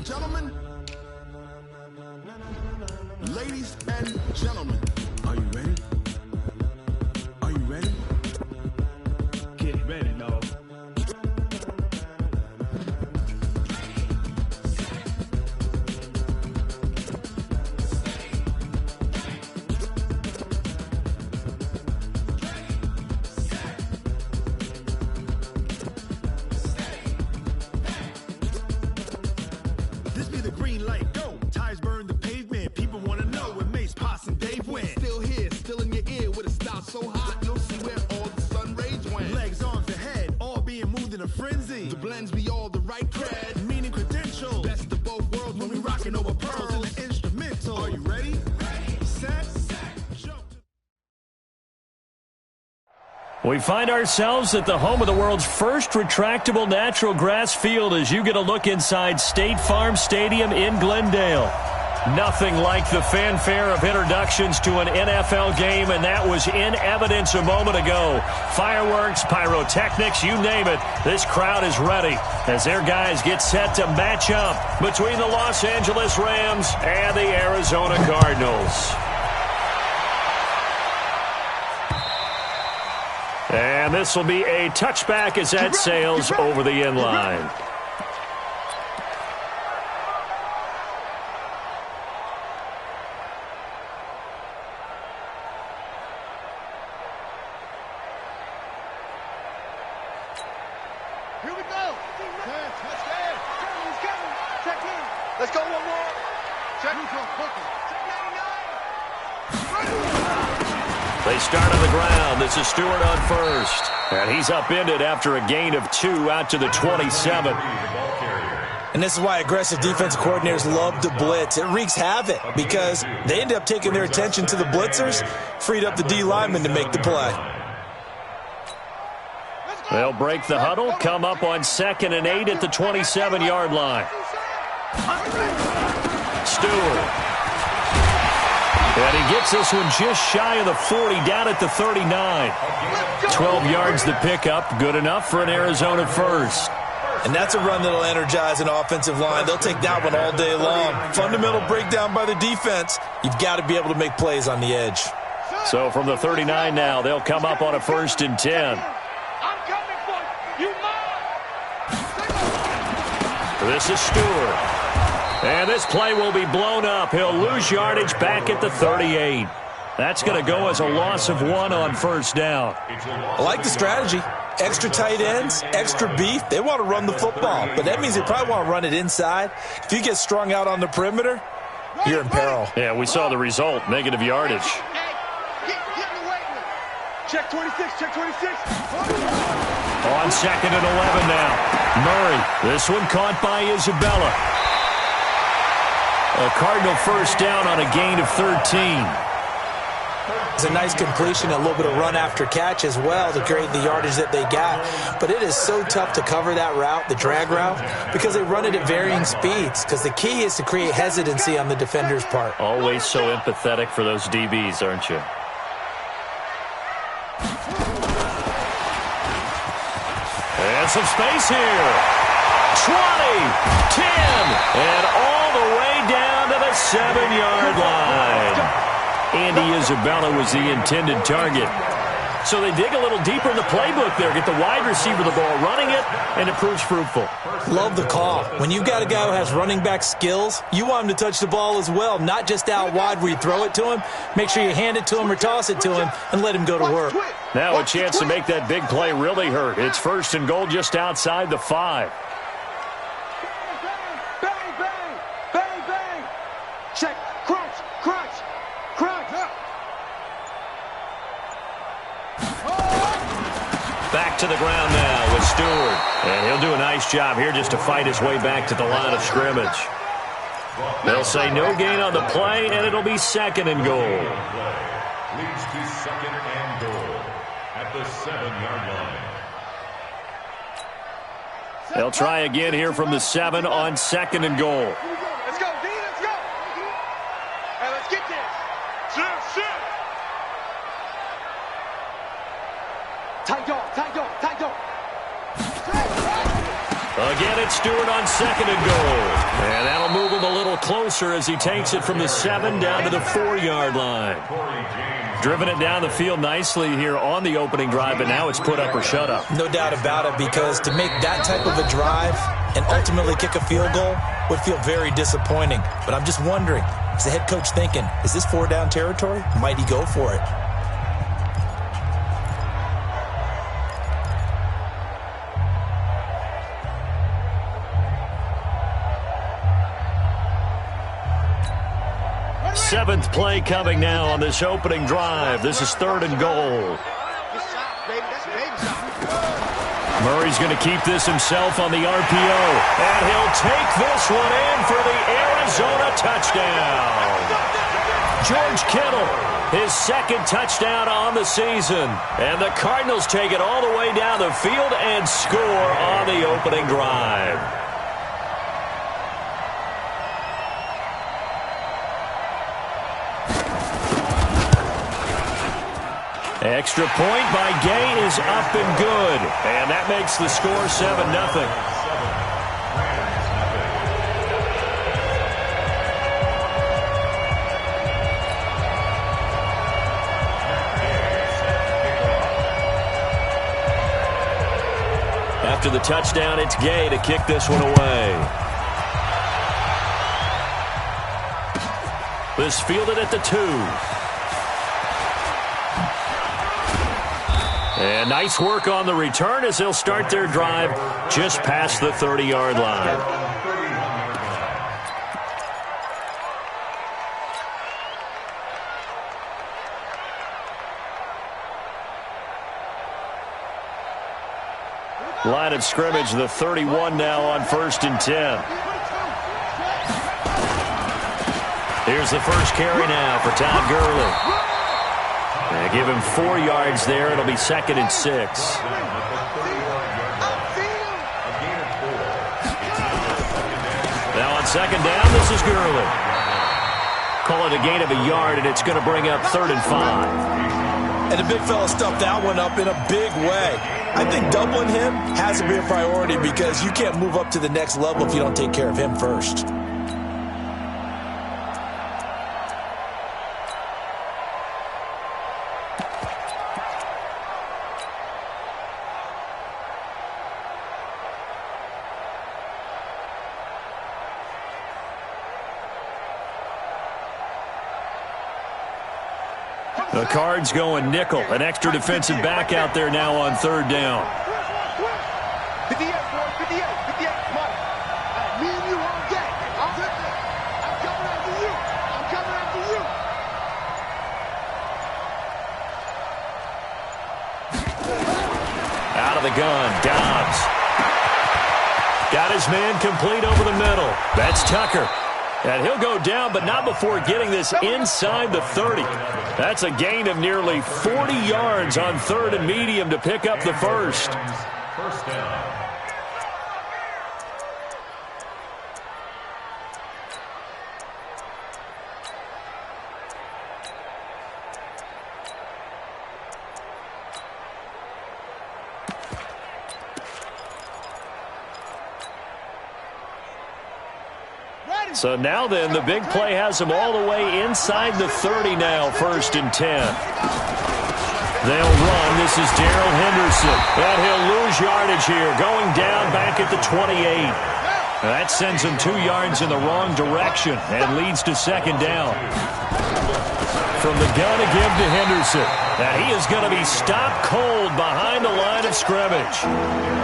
gentlemen, ladies and gentlemen, are you ready? Are you ready? Get ready, dog. This be the green light, go. Tires burn the pavement. People wanna know when Mace, Pops, and Dave went. Still here, still in your ear with a style so hot, you'll see where all the sun rays went. Legs, arms, ahead, all being moved in a frenzy. The blends be all the right cred, meaning credentials. Best of both worlds when we rockin' over pearls in the instrumental. Are you ready? Set, jump. We find ourselves at the home of the world's first retractable natural grass field as you get a look inside State Farm Stadium in Glendale. Nothing like the fanfare of introductions to an NFL game, and that was in evidence a moment ago. Fireworks, pyrotechnics, you name it. This crowd is ready as their guys get set to match up between the Los Angeles Rams and the Arizona Cardinals. And this will be a touchback as that sails over the end line. Here we go. Let's get it. He's coming. Check in. Let's go one more. Check in. Check 99. They start on the ground. This is Stewart on first. And he's upended after a gain of 2 out to the 27. And this is why aggressive defensive coordinators love to blitz. It wreaks havoc because they end up taking their attention to the blitzers, freed up the D lineman to make the play. They'll break the huddle, come up on 2nd and 8 at the 27-yard line. Stewart. And he gets this one just shy of the 40, down at the 39. 12 yards to pick up, good enough for an Arizona first. And that's a run that'll energize an offensive line. They'll take that one all day long. Fundamental breakdown by the defense. You've got to be able to make plays on the edge. So from the 39 now, they'll come up on a 1st and 10. I'm coming for you. You This is Stewart. And this play will be blown up. He'll lose yardage back at the 38. That's going to go as a loss of 1 on 1st down. I like the strategy. Extra tight ends, extra beef. They want to run the football, but that means they probably want to run it inside. If you get strung out on the perimeter, you're in peril. Yeah, we saw the result, negative yardage. Check 26, check 26. On 2nd and 11 now. Murray, this one caught by Isabella. A Cardinal first down on a gain of 13. It's a nice completion, a little bit of run after catch as well to create the yardage that they got. But it is so tough to cover that route, the drag route, because they run it at varying speeds. Because the key is to create hesitancy on the defender's part. Always so empathetic for those DBs, aren't you? And some space here. 20, 10, and all the way down to the 7-yard line. Andy Isabella was the intended target. So they dig a little deeper in the playbook there, get the wide receiver the ball, running it, and it proves fruitful. Love the call. When you've got a guy who has running back skills, you want him to touch the ball as well, not just out wide where you throw it to him. Make sure you hand it to him or toss it to him and let him go to work. Now a chance to make that big play really hurt. It's 1st and goal just outside the 5. Bang, bang, bang, bang. Check, crunch, crunch, crunch. Back to the ground now with Stewart. And he'll do a nice job here just to fight his way back to the line of scrimmage. They'll say no gain on the play, and it'll be 2nd and goal. Leads to 2nd and goal at the 7-yard line. They'll try again here from the 7 on 2nd and goal. Let's go, D, let's go. Hey, let's get this. Shoot. Tight dog, tight dog, tight dog. Again, it's Stewart on 2nd and goal. And that'll closer as he takes it from the 7 down to the 4-yard line. Driven it down the field nicely here on the opening drive, but now it's put up or shut up. No doubt about it, because to make that type of a drive and ultimately kick a field goal would feel very disappointing. But I'm just wondering, is the head coach thinking, is this 4-down territory? Might he go for it? Seventh play coming now on this opening drive. This is 3rd and goal. Murray's going to keep this himself on the RPO, and he'll take this one in for the Arizona touchdown. George Kittle, his 2nd touchdown on the season, and the Cardinals take it all the way down the field and score on the opening drive. Extra point by Gay is up and good. And that makes the score 7-0. After the touchdown, it's Gay to kick this one away. This fielded at the 2. And nice work on the return as they'll start their drive just past the 30-yard line. Line of scrimmage, the 31 now on 1st and 10. Here's the first carry now for Todd Gurley. They give him 4 yards there. It'll be 2nd and 6. Now on 2nd down, this is Gurley. Call it a gain of a yard, and it's going to bring up 3rd and 5. And the big fella stuffed that one up in a big way. I think doubling him has to be a priority, because you can't move up to the next level if you don't take care of him first. The Cards going nickel. An extra defensive back out there now on 3rd down. 58, boy, 58, 58, come on. Me and you all day. I'm coming after you. I'm coming after you. Out of the gun, Dobbs. Got his man complete over the middle. That's Tucker. And he'll go down, but not before getting this inside the 30. That's a gain of nearly 40 yards on 3rd and medium to pick up the first. First down. So now then, the big play has them all the way inside the 30 now, 1st and 10. They'll run. This is Darrell Henderson. And he'll lose yardage here, going down back at the 28. That sends him 2 yards in the wrong direction and leads to 2nd down. From the gun again to Henderson. And he is going to be stopped cold behind the line of scrimmage.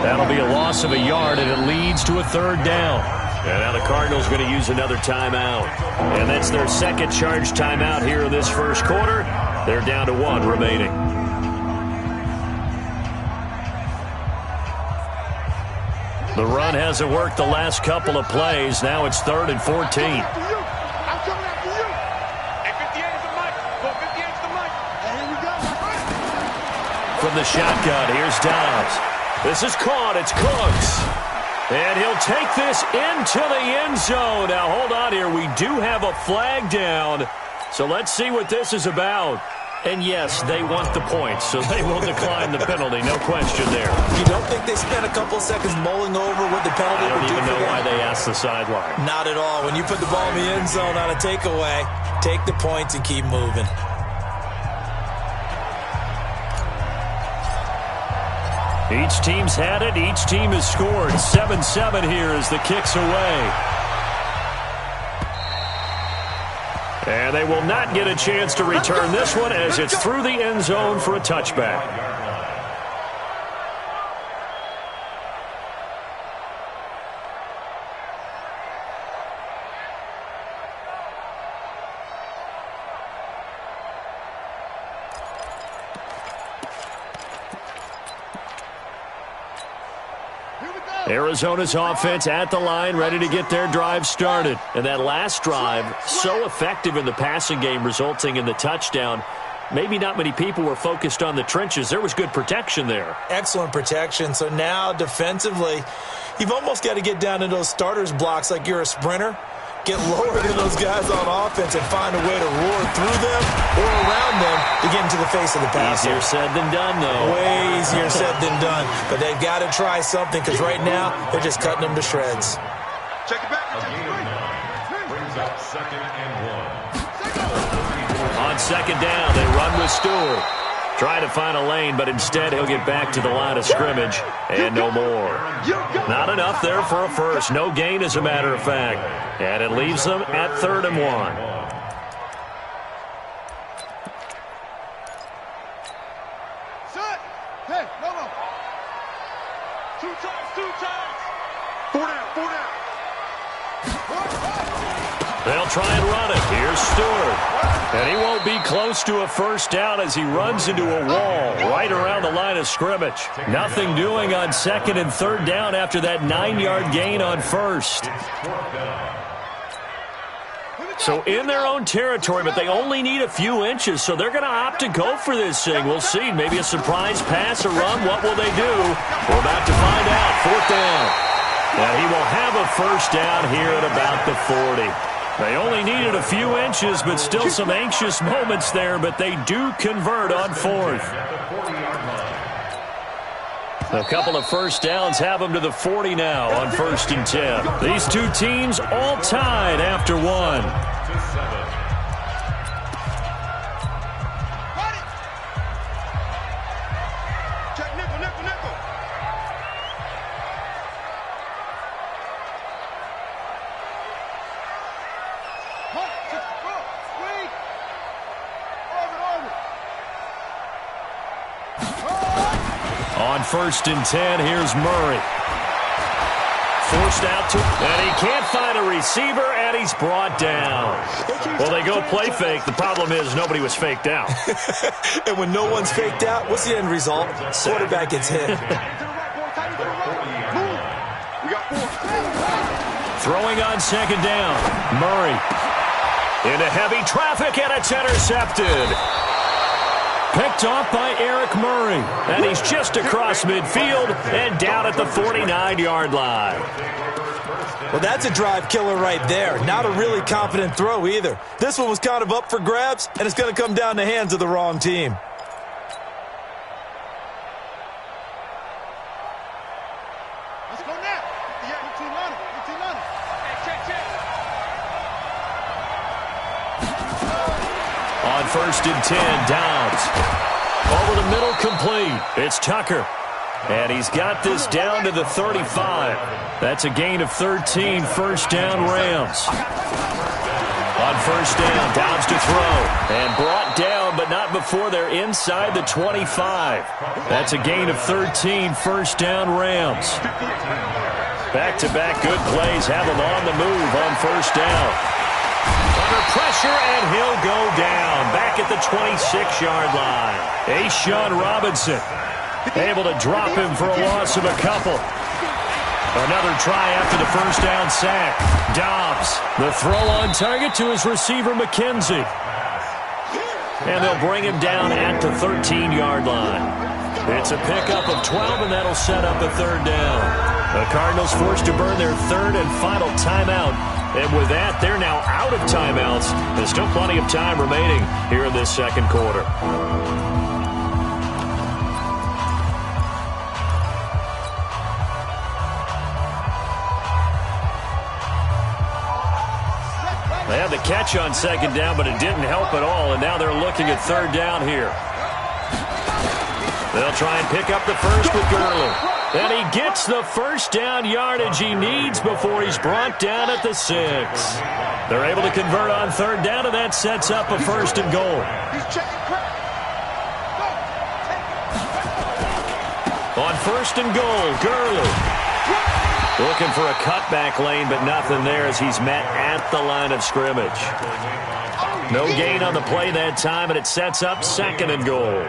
That'll be a loss of a yard, and it leads to a 3rd down. And now the Cardinals going to use another timeout. And that's their 2nd charge timeout here in this first quarter. They're down to 1 remaining. The run hasn't worked the last couple of plays. Now it's 3rd and 14. I'm coming after you. Hey, 58 is the mic. 58 is the mic. And here we go. From the shotgun, here's Dobbs. This is caught. It's Cooks. And he'll take this into the end zone. Now, hold on here. We do have a flag down. So let's see what this is about. And yes, they want the points, so they will decline the penalty. No question there. You don't think they spent a couple seconds mulling over what the penalty would do? I don't even know why they asked the sideline. Not at all. When you put the ball in the end zone on a takeaway, take the points and keep moving. Each team's had it. Each team has scored. 7-7 here as the kick's away. And they will not get a chance to return this one as it's through the end zone for a touchback. Arizona's offense at the line, ready to get their drive started. And that last drive, so effective in the passing game, resulting in the touchdown. Maybe not many people were focused on the trenches. There was good protection there. Excellent protection. So now, defensively, you've almost got to get down to those starters blocks like you're a sprinter. Get lower than those guys on offense and find a way to roar through them or around them to get into the face of the passer. Easier said than done, though. Way easier said than done. But they've got to try something because right now they're just cutting them to shreds. Check it back. A gain of 9 brings up 2nd and 1. On 2nd down, they run with Stewart. Try to find a lane, but instead he'll get back to the line of scrimmage and no more. Not enough there for a first. No gain, as a matter of fact. And it leaves them at 3rd and 1. Set. Hey, no. 2 times. 4 down. They'll try and run it. Here's Stewart. And he won't be close to a first down as he runs into a wall right around the line of scrimmage. Nothing doing on 2nd and 3rd down after that 9-yard gain on 1st. So in their own territory, but they only need a few inches, so they're going to opt to go for this thing. We'll see. Maybe a surprise pass or run. What will they do? We're about to find out. 4th down. And he will have a first down here at about the 40. They only needed a few inches, but still some anxious moments there, but they do convert on 4th. A couple of first downs have them to the 40 now on 1st and 10. These two teams all tied after 1. On 1st and 10, here's Murray. Forced out to, and he can't find a receiver, and he's brought down. Well, they go play fake. The problem is nobody was faked out. And when no one's faked out, what's the end result? Quarterback gets hit. Throwing on 2nd down. Murray into heavy traffic, and it's intercepted. Picked off by Eric Murray. And he's just across midfield and down at the 49-yard line. Well, that's a drive killer right there. Not a really confident throw either. This one was kind of up for grabs, and it's going to come down in the hands of the wrong team. Let's go now. On 1st and 10, Downs. Over the middle, complete. It's Tucker. And he's got this down to the 35. That's a gain of 13, first down Rams. On 1st down, Downs to throw. And brought down, but not before they're inside the 25. That's a gain of 13, first down Rams. Back-to-back good plays have him on the move on 1st down. Under pressure, and he'll go down. Back at the 26-yard line. Ashawn Robinson able to drop him for a loss of a couple. Another try after the first down sack. Dobbs, the throw on target to his receiver, McKenzie. And they'll bring him down at the 13-yard line. It's a pickup of 12, and that'll set up a 3rd down. The Cardinals forced to burn their 3rd and final timeout And with that, they're now out of timeouts. There's still plenty of time remaining here in this second quarter. They had the catch on second down, but it didn't help at all, and now they're looking at third down here. They'll try and pick up the first with Gurley. And he gets the first down yardage he needs before he's brought down at the 6. They're able to convert on third down, and that sets up a first and goal. On first and goal, Gurley. Looking for a cutback lane, but nothing there as he's met at the line of scrimmage. No gain on the play that time, and it sets up second and goal.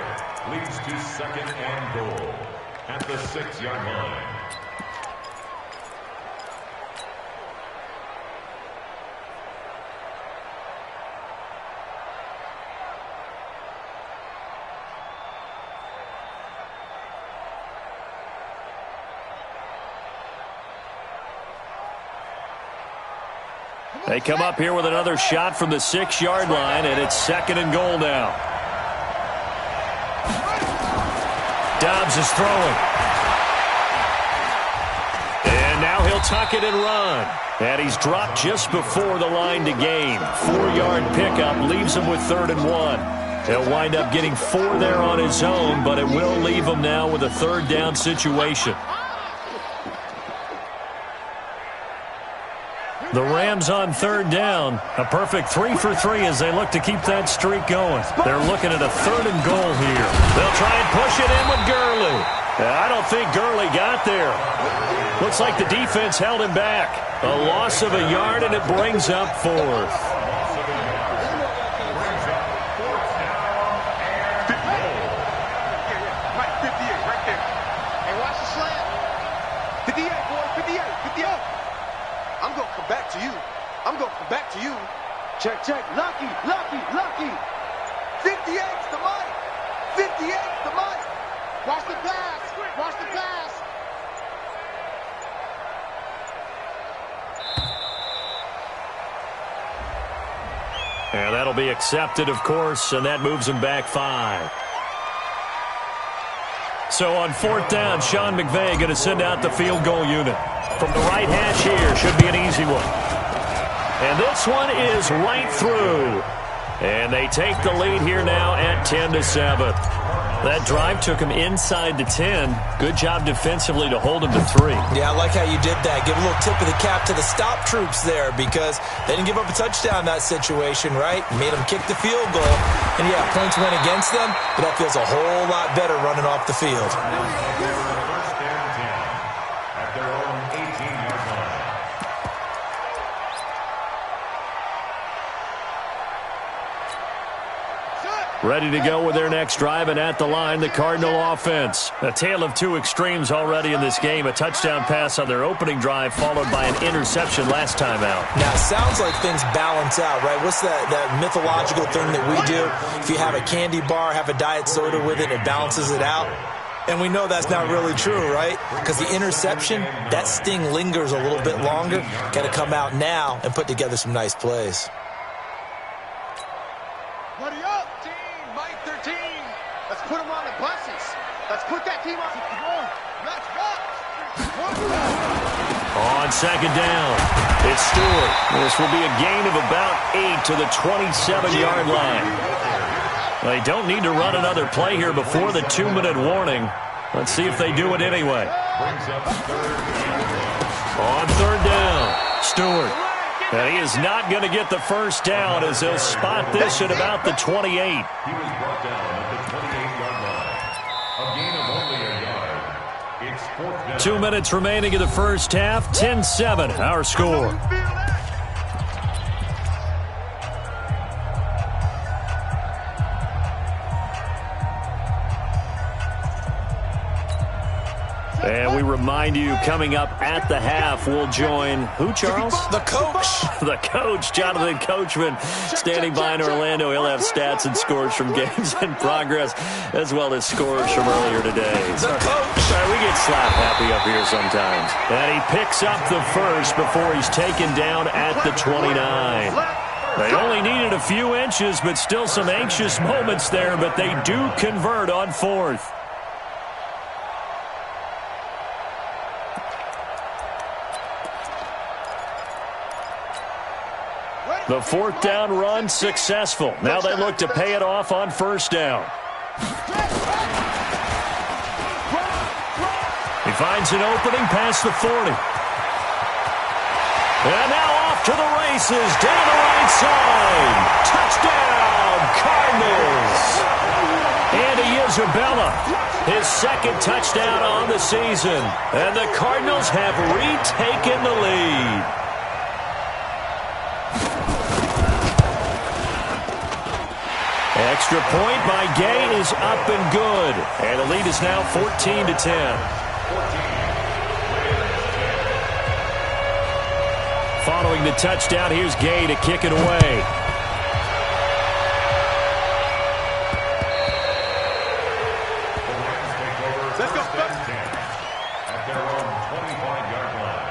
Leads to second and goal at the 6-yard line. They come up here with another shot from the 6-yard line, and it's second and goal now. Dobbs is throwing. And now he'll tuck it and run. And he's dropped just before the line to gain. 4-yard pickup leaves him with 3rd and 1. He'll wind up getting 4 there on his own, but it will leave him now with a third down situation. The Rams on third down. A perfect 3 for 3 as they look to keep that streak going. They're looking at a 3rd and goal here. They'll try and push it in with Gurley. I don't think Gurley got there. Looks like the defense held him back. A loss of a yard, and it brings up 4th. Back to you. Check, check. Lucky, lucky, lucky. 58's the mic. 58's the mic. Watch the pass. Watch the pass. And that'll be accepted, of course, and that moves him back 5. So on 4th down, Sean McVay going to send out the field goal unit. From the right hash here, should be an easy one. And this one is right through. And they take the lead here now at 10-7. That drive took him inside the 10. Good job defensively to hold him to 3. Yeah, I like how you did that. Give a little tip of the cap to the stop troops there because they didn't give up a touchdown in that situation, right? Made them kick the field goal. And, yeah, points went against them, but that feels a whole lot better running off the field. First and 10 at their own 18-yard line. Ready to go with their next drive, and at the line, the Cardinal offense. A tale of two extremes already in this game. A touchdown pass on their opening drive, followed by an interception last time out. Now, it sounds like things balance out, right? What's that mythological thing that we do? If you have a candy bar, have a diet soda with it, it balances it out. And we know that's not really true, right? Because the interception, that sting lingers a little bit longer. Got to come out now and put together some nice plays. Buddy up, team. Mike 13. Let's put them on the buses. Let's put that team on. Let's go. On second down, it's Stewart. This will be a gain of about 8 to the 27-yard line. They don't need to run another play here before the 2-minute warning. Let's see if they do it anyway. On third down, Stewart. And he is not going to get the first down as they'll spot this at about the 28. He was brought down at the 28-yard line. A gain of only a yard. It's 4th down. 2 minutes remaining in the first half. 10-7, our score. And we Mind you, coming up at the half, we'll join who, Charles? The coach. The coach, Jonathan Coachman, standing by in Orlando. He'll have stats and scores from games in progress, as well as scores from earlier today. The coach. Sorry, we get slap happy up here sometimes. And he picks up the first before he's taken down at the 29. They only needed a few inches, but still some anxious moments there, but they do convert on fourth. The fourth down run successful. Now they look to pay it off on first down. He finds an opening past the 40. And now off to the races, down the right side. Touchdown, Cardinals. Andy Isabella, his second touchdown on the season. And the Cardinals have retaken the lead. Extra point by Gay is up and good. And the lead is now 14-10. Following the touchdown, here's Gay to kick it away. Let's go. At their own 25-yard line.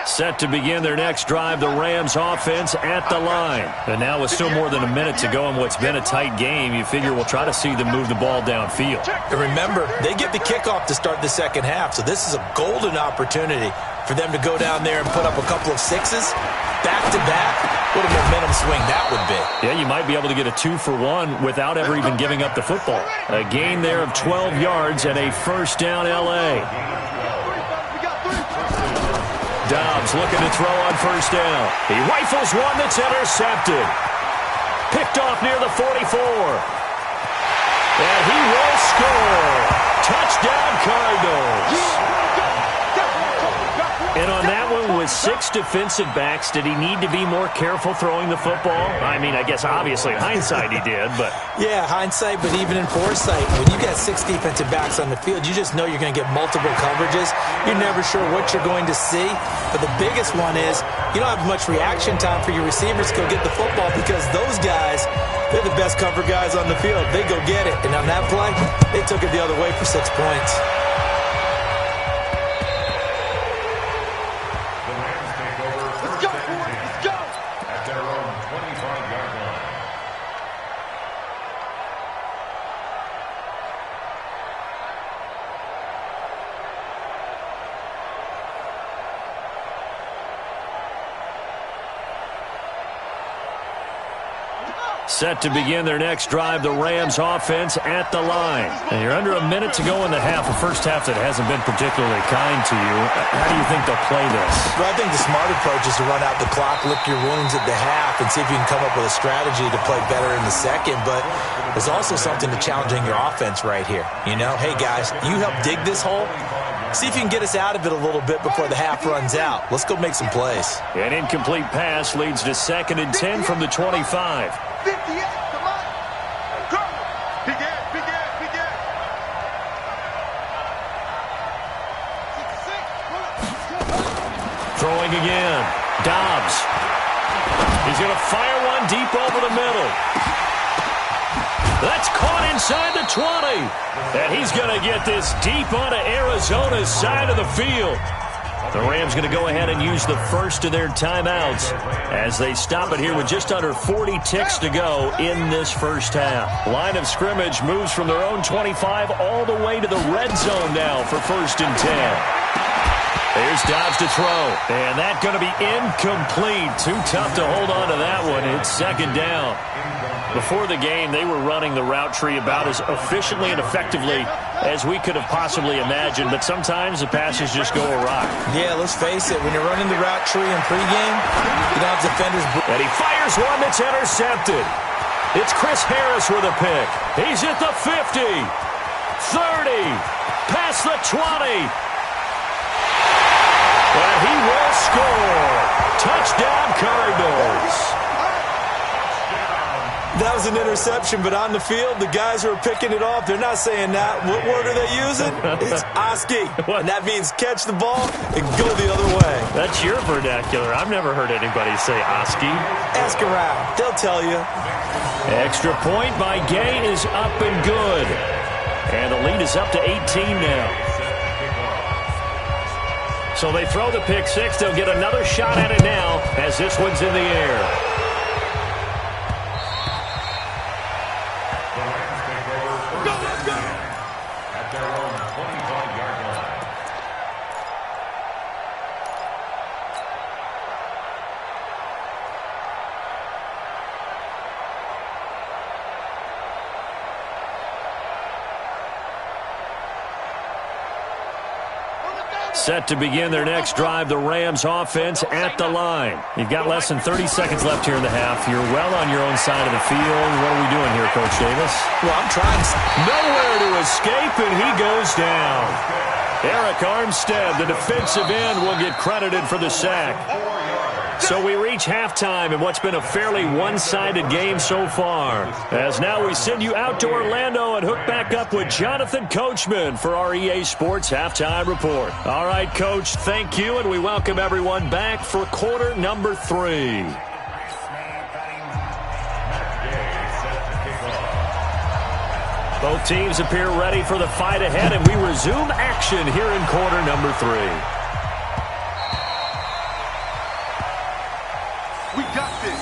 Set to begin their next drive, the Rams offense at the line. And now with still more than a minute to go in what's been a tight game, you figure we'll try to see them move the ball downfield. And remember, they get the kickoff to start the second half, so this is a golden opportunity for them to go down there and put up a couple of sixes back-to-back. What a momentum swing that would be. Yeah, you might be able to get a 2-for-1 without ever even giving up the football. A gain there of 12 yards and a first down L.A. Dobbs looking to throw on first down. He rifles one that's intercepted. Picked off near the 44. And he will score. Touchdown, Cardinals. And on that one, with 6 defensive backs, did he need to be more careful throwing the football? I mean, I guess obviously hindsight he did, but... Yeah, hindsight, but even in foresight, when you got 6 defensive backs on the field, you just know you're going to get multiple coverages. You're never sure what you're going to see. But the biggest one is you don't have much reaction time for your receivers to go get the football because those guys, they're the best cover guys on the field. They go get it. And on that play, they took it the other way for 6 points. Set to begin their next drive, the Rams offense at the line. And you're under a minute to go in the half, a first half that hasn't been particularly kind to you. How do you think they'll play this? Well, I think the smart approach is to run out the clock, lick your wounds at the half, and see if you can come up with a strategy to play better in the second. But there's also something to challenging your offense right here. You know, hey, guys, you help dig this hole. See if you can get us out of it a little bit before the half runs out. Let's go make some plays. An incomplete pass leads to 2nd and 10 from the 25. 58, come on. Go. Begin. Throwing again. Dobbs. He's going to fire one deep over the middle. That's caught inside the 20. And he's going to get this deep onto Arizona's side of the field. The Rams going to go ahead and use the first of their timeouts as they stop it here with just under 40 ticks to go in this first half. Line of scrimmage moves from their own 25 all the way to the red zone now for 1st and 10. Here's Dobbs to throw. And that's going to be incomplete. Too tough to hold on to that one. It's 2nd down. Before the game, they were running the route tree about as efficiently and effectively as we could have possibly imagined, but sometimes the passes just go awry. Yeah, let's face it. When you're running the route tree in pregame, you don't have defenders. And he fires one that's intercepted. It's Chris Harris with a pick. He's at the 50, 30, past the 20. And he will score. Touchdown, Cardinals. That was an interception, but on the field, the guys who are picking it off, they're not saying that. What word are they using? It's Oski. And that means catch the ball and go the other way. That's your vernacular. I've never heard anybody say Oski. Ask around. They'll tell you. Extra point by Gay is up and good. And the lead is up to 18 now. So they throw the pick six. They'll get another shot at it now as this one's in the air. Set to begin their next drive, the Rams offense at the line. You've got less than 30 seconds left here in the half. You're well on your own side of the field. What are we doing here, Coach Davis? Well, I'm trying. Nowhere to escape, and he goes down. Eric Armstead, the defensive end, will get credited for the sack. So we reach halftime in what's been a fairly one-sided game so far. As now we send you out to Orlando and hook back up with Jonathan Coachman for our EA Sports Halftime Report. All right, Coach, thank you, and we welcome everyone back for quarter number 3. Both teams appear ready for the fight ahead, and we resume action here in quarter number 3. We got this.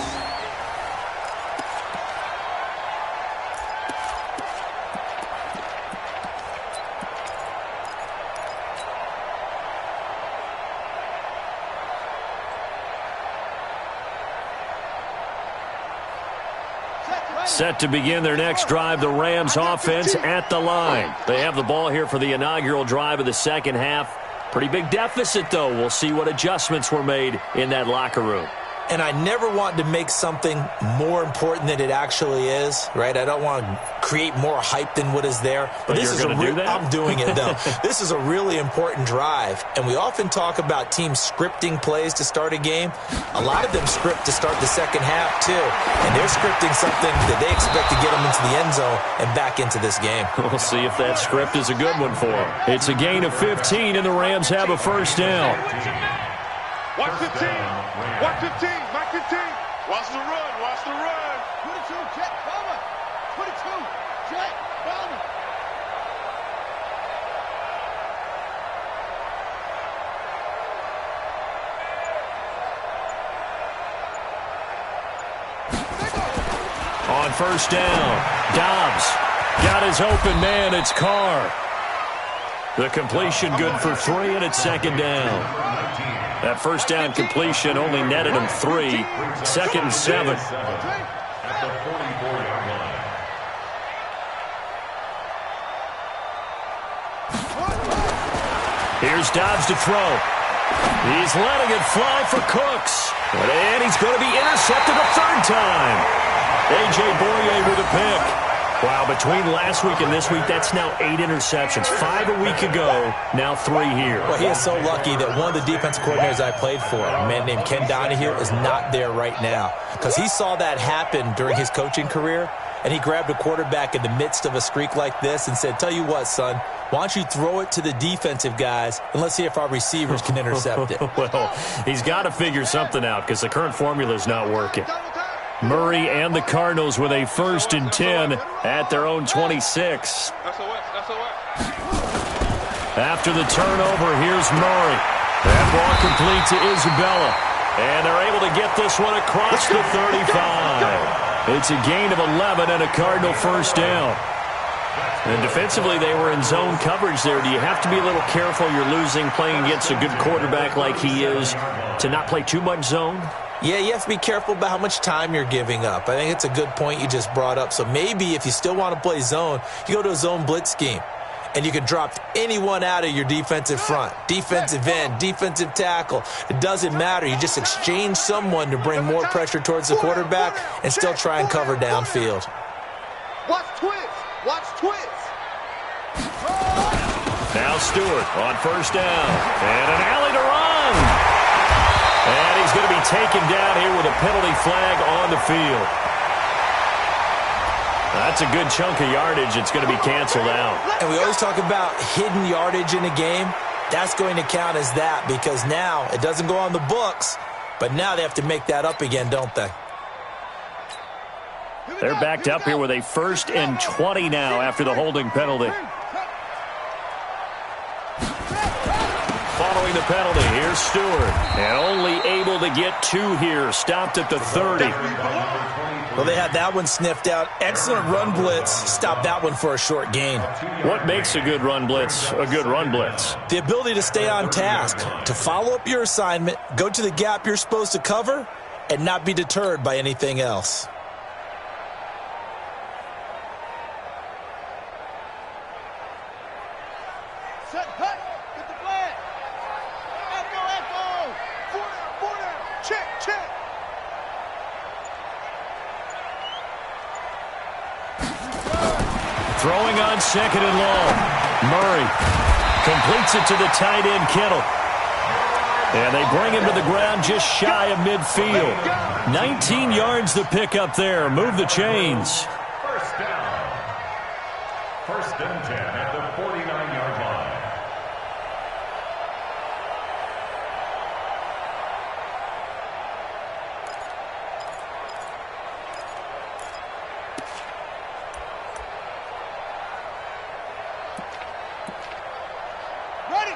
Set to begin their next drive, the Rams offense at the line. They have the ball here for the inaugural drive of the second half. Pretty big deficit, though. We'll see what adjustments were made in that locker room. And I never want to make something more important than it actually is, right? I don't want to create more hype than what is there. But this you're is going to do that? I'm doing it, though. This is a really important drive. And we often talk about teams scripting plays to start a game. A lot of them script to start the second half, too. And they're scripting something that they expect to get them into the end zone and back into this game. We'll see if that script is a good one for them. It's a gain of 15, and the Rams have a first down. Watch 15. Watch 15. Mark 15. Watch the run. Watch the run. 22, jet cover. 22, jet cover. On first down, Dobbs got his open man. It's Carr. The completion good for 3, and it's second down. That first down completion only netted him 3. Second and 7. At the 44-yard line. Here's Dobbs to throw. He's letting it fly for Cooks. And he's going to be intercepted a third time. A.J. Boye with a pick. Wow, between last week and this week, that's now 8 interceptions. 5 a week ago, now 3 here. Well, he is so lucky that one of the defensive coordinators I played for, a man named Ken Donahue, is not there right now. Because he saw that happen during his coaching career, and he grabbed a quarterback in the midst of a streak like this and said, tell you what, son, why don't you throw it to the defensive guys, and let's see if our receivers can intercept it. Well, he's got to figure something out because the current formula is not working. Murray and the Cardinals with a 1st and 10 at their own 26. After the turnover, here's Murray. That ball complete to Isabella. And they're able to get this one across the 35. It's a gain of 11 and a Cardinal first down. And defensively, they were in zone coverage there. Do you have to be a little careful? You're losing, playing against a good quarterback like he is, to not play too much zone? Yeah, you have to be careful about how much time you're giving up. I think it's a good point you just brought up. So maybe if you still want to play zone, you go to a zone blitz scheme. And you can drop anyone out of your defensive front. Defensive end, defensive tackle. It doesn't matter. You just exchange someone to bring more pressure towards the quarterback and still try and cover downfield. Watch twist. Watch twist. Now Stewart on first down. And an alley to run. And he's going to be taken down here with a penalty flag on the field. That's a good chunk of yardage. It's going to be canceled out. And we always talk about hidden yardage in a game. That's going to count as that because now it doesn't go on the books, but now they have to make that up again, don't they? They're backed up here with a 1st and 20 now after the holding penalty. Following the penalty, here's Stewart. And only able to get 2 here. Stopped at the 30. Well, they had that one sniffed out. Excellent run blitz. Stopped that one for a short gain. What makes a good run blitz a good run blitz? The ability to stay on task, to follow up your assignment, go to the gap you're supposed to cover, and not be deterred by anything else. Set, hut, get the flag. Echo. 4 down. Check. Throwing on 2nd and long. Murray completes it to the tight end, Kittle. And they bring him to the ground just shy of midfield. 19 yards to pick up there. Move the chains. First down. 1st and 10 at the 49-yard line.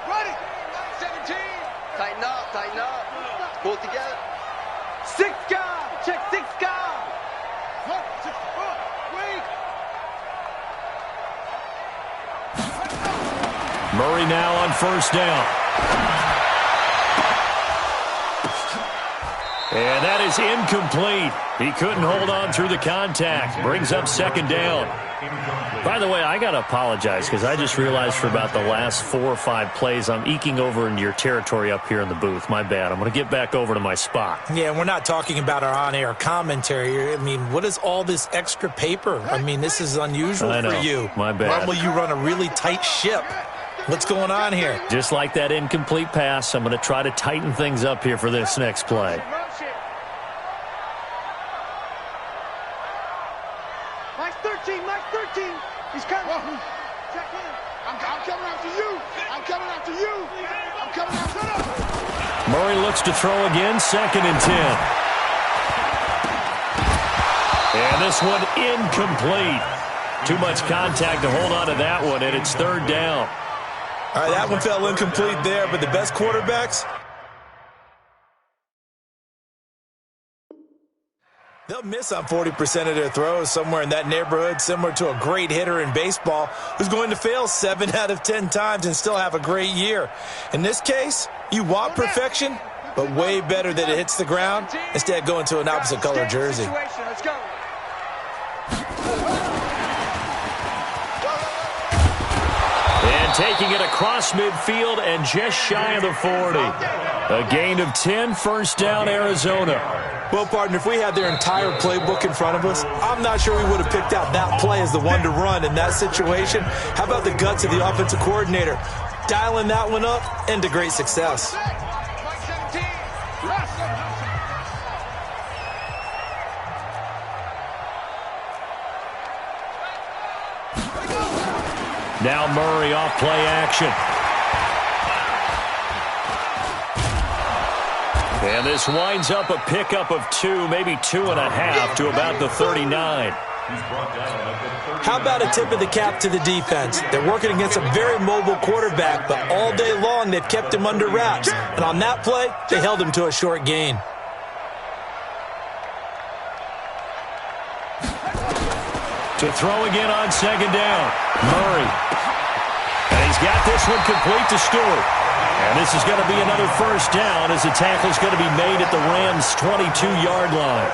Ready. 17. Tighten up. Pull it together. 6 guys. Check 6 guys. Wait. Murray now on 1st down. And that is incomplete. He couldn't hold on through the contact. Brings up 2nd down. By the way, I got to apologize because I just realized for about the last 4 or 5 plays, I'm eking over into your territory up here in the booth. My bad. I'm going to get back over to my spot. Yeah, we're not talking about our on-air commentary. I mean, what is all this extra paper? I mean, this is unusual for you. My bad. Normally you run a really tight ship. What's going on here? Just like that incomplete pass, I'm going to try to tighten things up here for this next play. Max 13. He's coming. Check in. I'm coming after you. Murray looks to throw again, 2nd and 10. And this one incomplete. Too much contact to hold on to that one, and it's 3rd down. All right, that one fell incomplete there, but the best quarterbacks, they'll miss on 40% of their throws, somewhere in that neighborhood, similar to a great hitter in baseball who's going to fail 7 out of 10 times and still have a great year. In this case, you want perfection, but way better that it hits the ground instead of going to an opposite color jersey. Let's go. And taking it across midfield and just shy of the 40. A gain of 10, 1st down, Arizona. Well, partner, if we had their entire playbook in front of us, I'm not sure we would have picked out that play as the one to run in that situation. How about the guts of the offensive coordinator? Dialing that one up into great success. Now Murray off play action. And this winds up a pickup of 2, maybe 2.5 to about the 39. How about a tip of the cap to the defense? They're working against a very mobile quarterback, but all day long they've kept him under wraps. And on that play, they held him to a short gain. To throw again on 2nd down. Murray. And he's got this one complete to Stewart. And this is going to be another 1st down as the tackle is going to be made at the Rams' 22-yard line.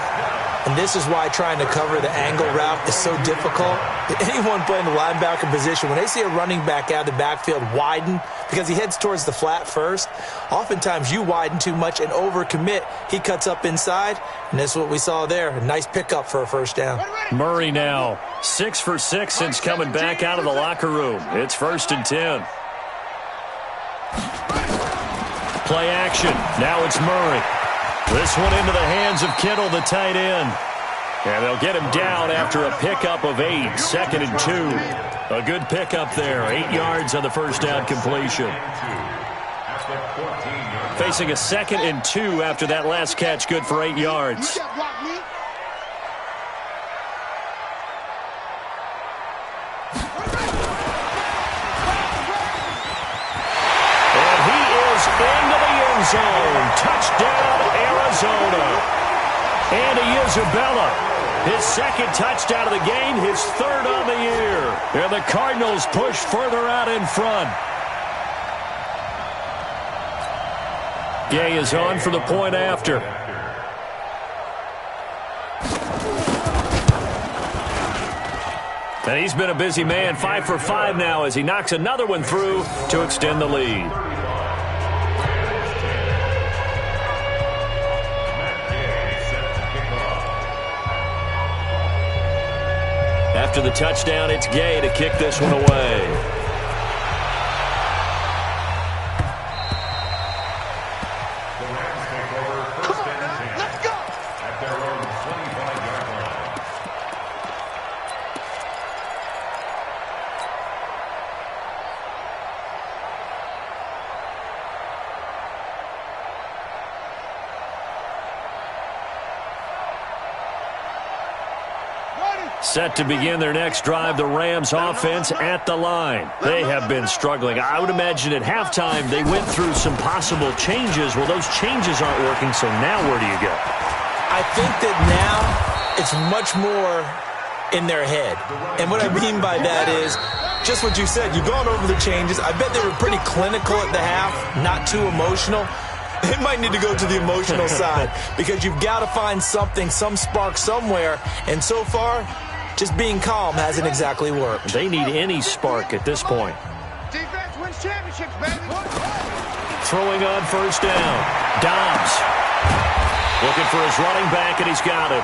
And this is why trying to cover the angle route is so difficult. Anyone playing the linebacker position, when they see a running back out of the backfield widen because he heads towards the flat first, oftentimes you widen too much and overcommit. He cuts up inside, and that's what we saw there. A nice pickup for a 1st down. Murray now 6 for 6 since coming back out of the locker room. It's 1st and 10. Play action. Now it's Murray. This one into the hands of Kittle, the tight end. And they'll get him down after a pickup of 8, 2nd and 2. A good pickup there, 8 yards on the first down completion. Facing a 2nd and 2 after that last catch, good for 8 yards. And he is into the end zone. Touchdown, Arizona. Andy Isabella, his 2nd touchdown of the game, his 3rd on the year. And the Cardinals push further out in front. Gay is on for the point after. And he's been a busy man, 5 for 5 now as he knocks another one through to extend the lead. After the touchdown, it's Gay to kick this one away. Set to begin their next drive, the Rams offense at the line. They have been struggling. I would imagine at halftime they went through some possible changes. Well, those changes aren't working, so now where do you go? I think that now it's much more in their head. And what I mean by that is just what you said. You've gone over the changes. I bet they were pretty clinical at the half, not too emotional. They might need to go to the emotional side because you've got to find something, some spark somewhere. And so far, just being calm hasn't exactly worked. They need any spark at this point. Defense wins championships, baby. Throwing on first down. Dobbs looking for his running back, and he's got it.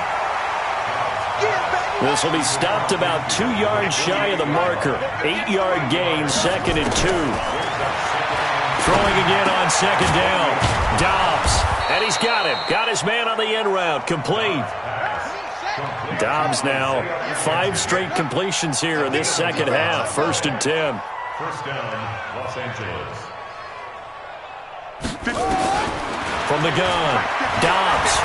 This will be stopped about 2 yards shy of the marker. 8-yard gain, 2nd and 2. Throwing again on 2nd down. Dobbs, and he's got him. Got his man on the end route, complete. Dobbs now 5 straight completions here in this second half. 1st and 10. First down, Los Angeles. From the gun, Dobbs.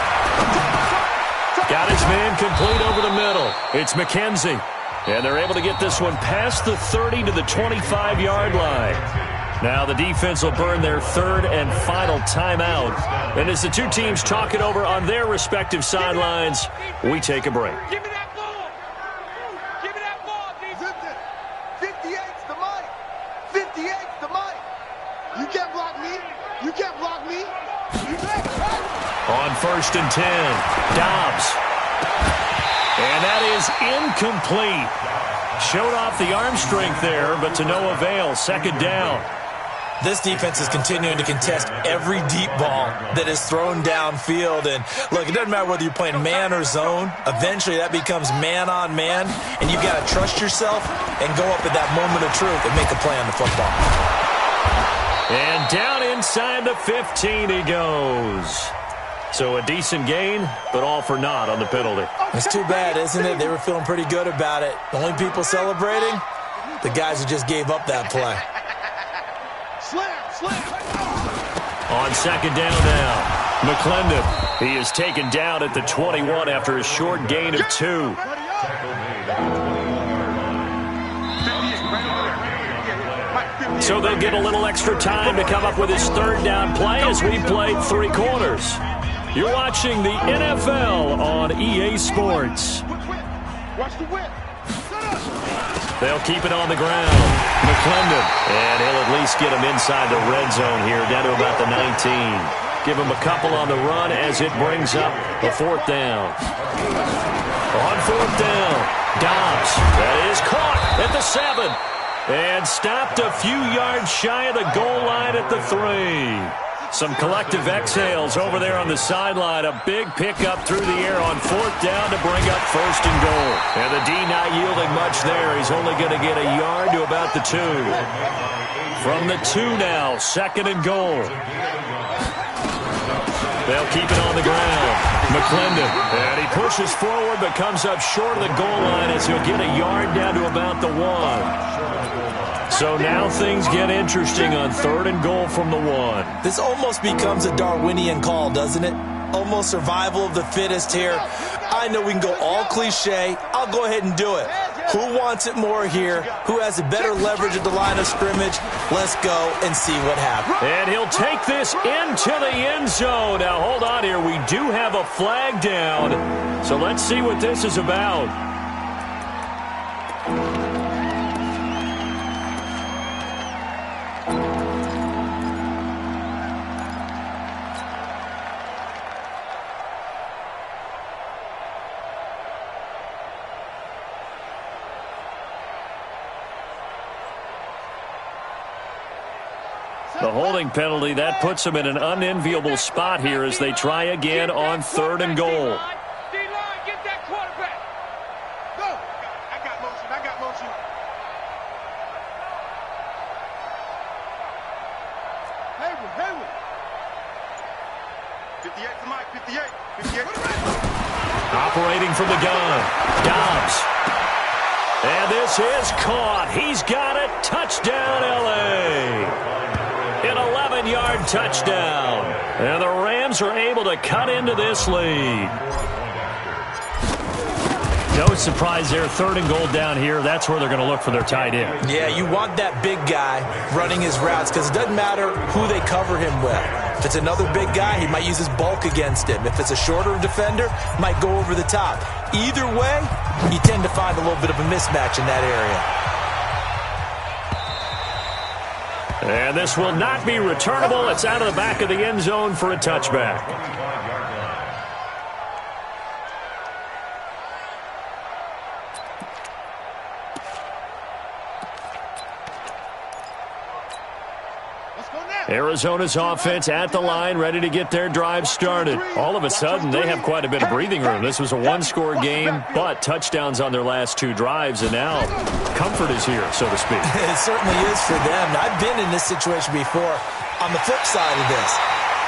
Got his man complete over the middle. It's McKenzie. And they're able to get this one past the 30 to the 25-yard line. Now the defense will burn their 3rd and final timeout. And as the two teams talk it over on their respective sidelines, we take a break. Give me that ball. Give me that ball, defense. 58's the mic. 58's the mic. You can't block me. You can't block me. On 1st and 10, Dobbs. And that is incomplete. Showed off the arm strength there, but to no avail. 2nd down. This defense is continuing to contest every deep ball that is thrown downfield. And, look, it doesn't matter whether you're playing man or zone. Eventually, that becomes man-on-man, and you've got to trust yourself and go up at that moment of truth and make a play on the football. And down inside the 15 he goes. So a decent gain, but all for naught on the penalty. It's too bad, isn't it? They were feeling pretty good about it. The only people celebrating, the guys who just gave up that play. On 2nd down now, McClendon. He is taken down at the 21 after a short gain of 2. So they'll get a little extra time to come up with his 3rd down play as we played 3 quarters. You're watching the NFL on EA Sports. Watch the whip. They'll keep it on the ground. McClendon. And he'll at least get him inside the red zone here, down to about the 19. Give him a couple on the run as it brings up a 4th down. On 4th down, Dobbs. That is caught at the 7. And stopped a few yards shy of the goal line at the 3. Some collective exhales over there on the sideline. A big pickup through the air on 4th down to bring up 1st and goal. And the D not yielding much there. He's only going to get a yard to about the 2. From the 2 now, 2nd and goal. They'll keep it on the ground. McClendon, and he pushes forward but comes up short of the goal line as he'll get a yard down to about the 1. So now things get interesting on 3rd and goal from the 1. This almost becomes a Darwinian call, doesn't it? Almost survival of the fittest here. I know we can go all cliche. I'll go ahead and do it. Who wants it more here? Who has a better leverage at the line of scrimmage? Let's go and see what happens. And he'll take this into the end zone. Now, hold on here. We do have a flag down. So let's see what this is about. The holding penalty, that puts them in an unenviable spot here as they try again on 3rd and goal. D-line, get that quarterback. Go. I got motion. Hayward. 58 to Mike, 58. Operating from the gun. Dobbs. And this is caught. He's got it. Touchdown, L.A. An 11-yard touchdown. And the Rams are able to cut into this lead. No surprise there. 3rd and goal down here. That's where they're going to look for their tight end. Yeah, you want that big guy running his routes because it doesn't matter who they cover him with. If it's another big guy, he might use his bulk against him. If it's a shorter defender, might go over the top. Either way, you tend to find a little bit of a mismatch in that area. And this will not be returnable. It's out of the back of the end zone for a touchback. Arizona's offense at the line, ready to get their drive started. All of a sudden, they have quite a bit of breathing room. This was a one-score game, but touchdowns on their last 2 drives, and now comfort is here, so to speak. It certainly is for them. I've been in this situation before on the flip side of this.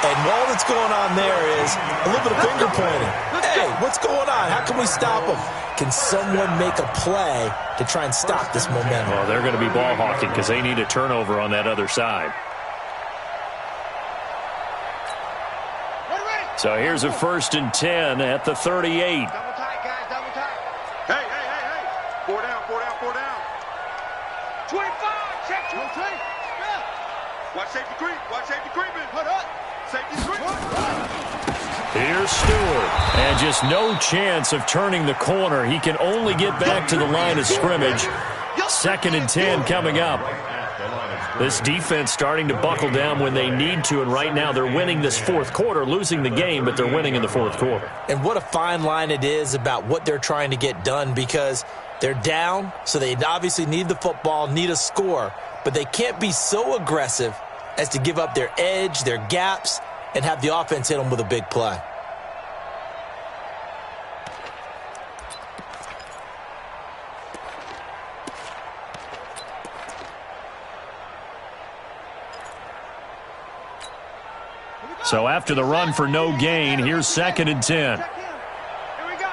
And all that's going on there is a little bit of finger pointing. Hey, what's going on? How can we stop them? Can someone make a play to try and stop this momentum? Well, they're going to be ball hawking because they need a turnover on that other side. So here's a 1st and 10 at the 38. Double tight, guys, double tight. Hey. 4 down. 25, check. Yeah. Watch safety creeping. Hold up. Safety's creeping. Here's Stewart. And just no chance of turning the corner. He can only get back to the line of scrimmage. 2nd and 10 coming up. This defense starting to buckle down when they need to, and right now they're winning this 4th quarter, losing the game, but they're winning in the 4th quarter. And what a fine line it is about what they're trying to get done because they're down, so they obviously need the football, need a score, but they can't be so aggressive as to give up their edge, their gaps, and have the offense hit them with a big play. So after the run for no gain, here's 2nd and 10. Here we go.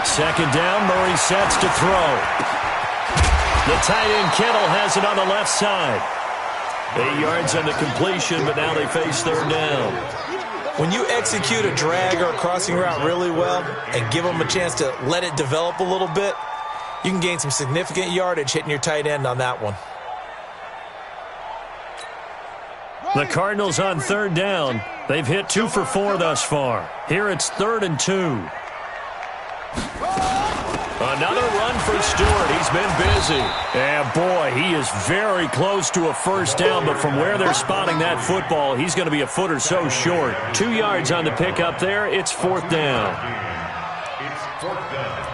2nd down, Murray sets to throw. The tight end Kittle has it on the left side. 8 yards on the completion, but now they face 3rd down. When you execute a drag or a crossing route really well and give them a chance to let it develop a little bit, you can gain some significant yardage hitting your tight end on that one. The Cardinals on 3rd down. They've hit 2 for 4 thus far. Here it's 3rd and 2. Another run for Stewart. He's been busy. And boy, he is very close to a 1st down, but from where they're spotting that football, he's going to be a foot or so short. 2 yards on the pickup there. It's 4th down. It's 4th down.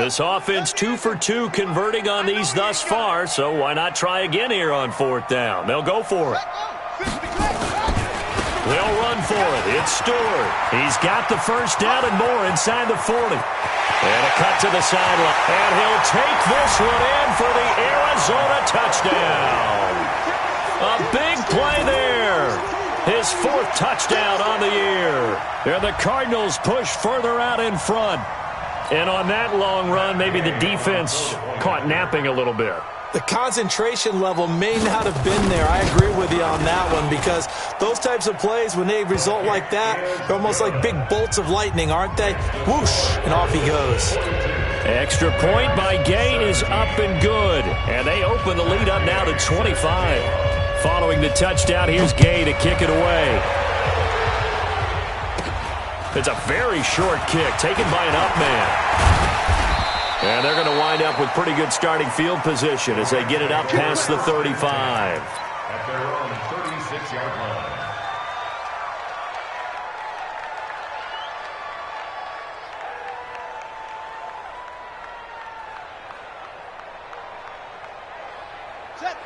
This offense 2 for 2 converting on these thus far, so why not try again here on 4th down? They'll go for it. They'll run for it. It's Stewart. He's got the first down and more inside the 40. And a cut to the sideline. And he'll take this one in for the Arizona touchdown. A big play there. His 4th touchdown on the year. And the Cardinals push further out in front. And on that long run, maybe the defense caught napping a little bit. The concentration level may not have been there. I agree with you on that one, because those types of plays, when they result like that, they're almost like big bolts of lightning, aren't they? Whoosh, and off he goes. Extra point by Gay is up and good. And they open the lead up now to 25. Following the touchdown, here's Gay to kick it away. It's a very short kick, taken by an up man. And they're going to wind up with pretty good starting field position as they get it up past the 35. At their own 36-yard line.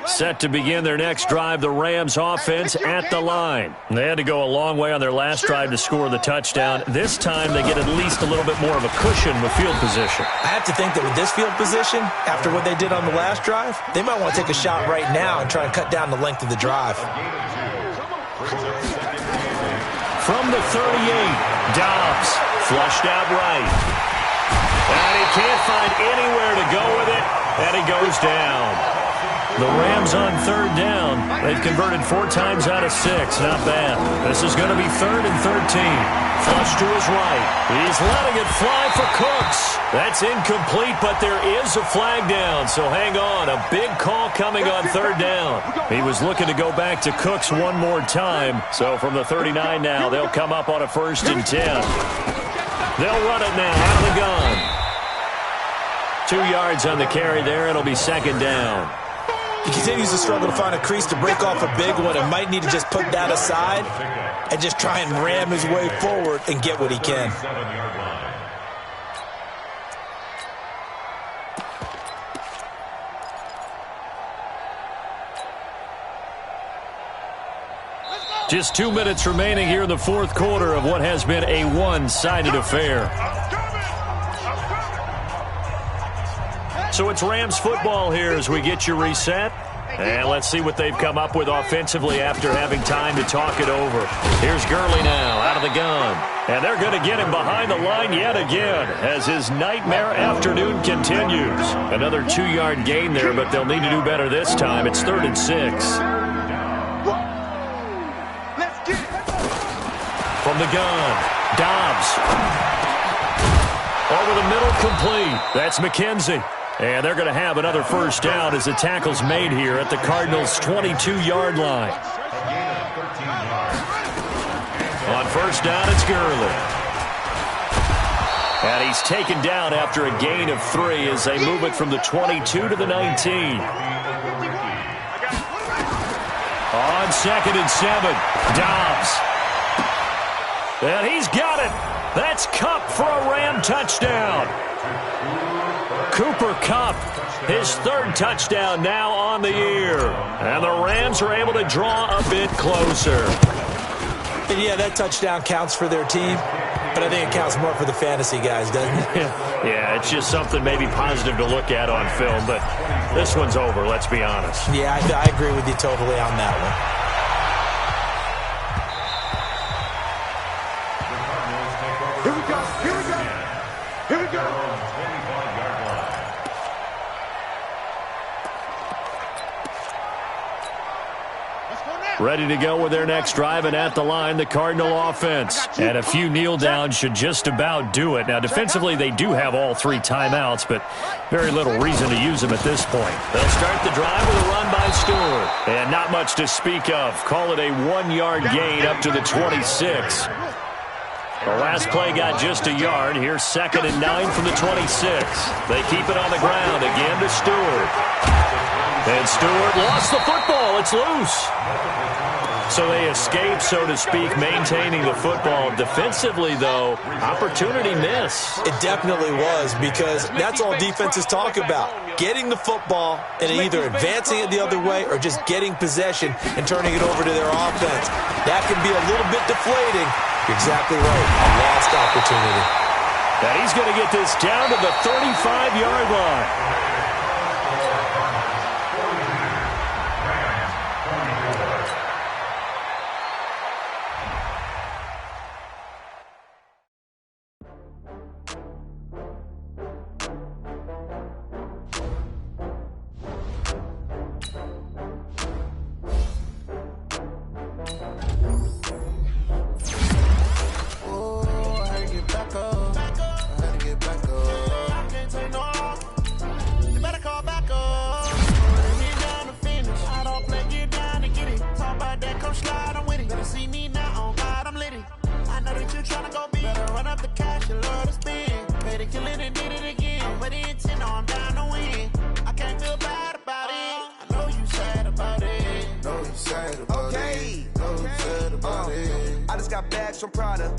Set to begin their next drive, the Rams offense at the line. They had to go a long way on their last drive to score the touchdown. This time they get at least a little bit more of a cushion with field position. I have to think that with this field position, after what they did on the last drive, they might want to take a shot right now and try and cut down the length of the drive. From the 38, Dobbs flushed out right. And he can't find anywhere to go with it, and he goes down. The Rams on 3rd down. They've converted 4 times out of 6. Not bad. This is going to be 3rd and 13. Flush to his right. He's letting it fly for Cooks. That's incomplete, but there is a flag down, so hang on. A big call coming on 3rd down. He was looking to go back to Cooks one more time. So from the 39 now, they'll come up on a 1st and 10. They'll run it now out of the gun. 2 yards on the carry there. It'll be 2nd down. He continues to struggle to find a crease to break off a big one and might need to just put that aside and just try and ram his way forward and get what he can. Just 2 minutes remaining here in the 4th quarter of what has been a one-sided affair. So it's Rams football here as we get you reset. And let's see what they've come up with offensively after having time to talk it over. Here's Gurley now out of the gun. And they're going to get him behind the line yet again as his nightmare afternoon continues. Another 2-yard gain there, but they'll need to do better this time. It's 3rd and 6. From the gun, Dobbs. Over the middle, complete. That's McKenzie. And they're going to have another 1st down as the tackle's made here at the Cardinals' 22-yard line. On 1st down, it's Gurley. And he's taken down after a gain of 3 as they move it from the 22 to the 19. On 2nd and 7, Dobbs. And he's got it. That's Kupp for a Ram touchdown. Cooper Kupp, his 3rd touchdown now on the year. And the Rams are able to draw a bit closer. And yeah, that touchdown counts for their team, but I think it counts more for the fantasy guys, doesn't it? Yeah, it's just something maybe positive to look at on film, but this one's over, let's be honest. Yeah, I agree with you totally on that one. Here we go. Here we go. Here we go. Ready to go with their next drive, and at the line, the Cardinal offense. And a few kneel downs should just about do it. Now, defensively, they do have all 3 timeouts, but very little reason to use them at this point. They'll start the drive with a run by Stewart. And not much to speak of. Call it a 1-yard gain up to the 26. The last play got just a yard. Here's 2nd and 9 from the 26. They keep it on the ground again to Stewart. And Stewart lost the football. It's loose. So they escape, so to speak, maintaining the football. Defensively, though, opportunity miss. It definitely was, because that's all defenses talk about. Getting the football and either advancing it the other way or just getting possession and turning it over to their offense. That can be a little bit deflating. You're exactly right. A lost opportunity. And he's going to get this down to the 35-yard line. I just got bags from Prada.